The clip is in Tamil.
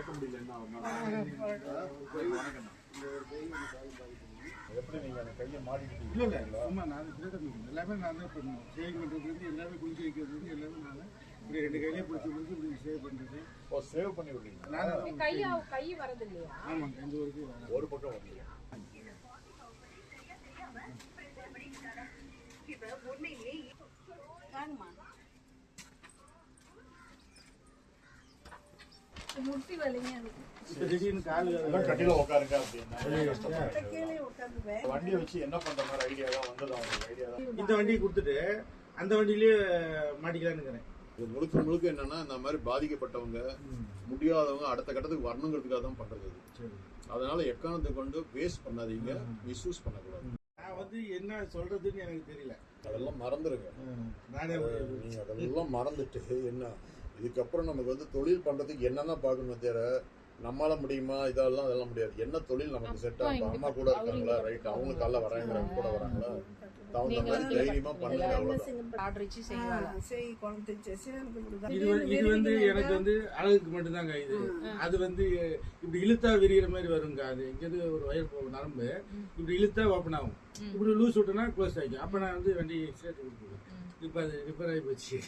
நடக்க முடியல என்ன எப்படி நீங்க அந்த கையை மாட்டிக்கிட்டீங்க? இல்ல இல்ல சும்மா நான் எல்லாமே நான் தான் பண்ணணும். சேவ் பண்றது எல்லாமே குளிக்க வைக்கிறது எல்லாமே நான் இப்படி ரெண்டு கையிலே பிடிச்சி இப்படி சேவ் பண்றது. ஓ சேவ் பண்ணி விடுறீங்க. நான் கை வரது இல்லையா? ஆமாங்க இந்த ஒரு பக்கம் வரலையா? முட்டி வலிங்க கட்டில உட்காருங்க அப்படின்னா வண்டியை வச்சு என்ன பண்ற மாதிரி ஐடியா தான் வந்தது அவங்களுக்கு ஐடியா தான். இந்த வண்டியை கொடுத்துட்டு அந்த வண்டியிலேயே மாட்டிக்கலான்னு முழுக்க முழுக்க என்னன்னா இந்த மாதிரி பாதிக்கப்பட்டவங்க முடியாதவங்க அடுத்த கட்டத்துக்கு வரணுங்கிறதுக்காக தான் பண்றது. அதனால எக்காரணத்தை கொண்டு வேஸ்ட் பண்ணாதீங்க, மிஸ்யூஸ் பண்ணக்கூடாது. நான் வந்து என்ன சொல்றதுன்னு எனக்கு தெரியல. அதெல்லாம் மறந்துருங்க. நீங்க அதெல்லாம் மறந்துட்டு என்ன இதுக்கப்புறம் நமக்கு வந்து தொழில் பண்றதுக்கு என்னென்ன பார்க்கணும் தவிர நம்மளால முடியுமா அதெல்லாம் முடியாது. என்ன தொழில் நமக்கு செட் ஆகும்? அம்மா கூட இருக்காங்களா, ரைட், அவங்க காலைல வராங்கிறாங்க கூட வராங்களா, தகுந்த மாதிரி தைரியமா பண்ணுங்க. இது வந்து எனக்கு வந்து அழகுக்கு மட்டும்தாங்க. அது வந்து இப்படி இழுத்தா விரிகிற மாதிரி வருங்க. அது எங்கேயாவது ஒரு வயர் போகும் நரம்பு இப்படி இழுத்தா ஓப்பன் ஆகும், இப்படி லூஸ் விட்டோம்னா க்ளோஸ் ஆகிக்கும். அப்ப நான் வந்து வண்டி சேர்த்து கொடுத்துருவேன். இப்ப அது ரிப்பேர் ஆகி போச்சு.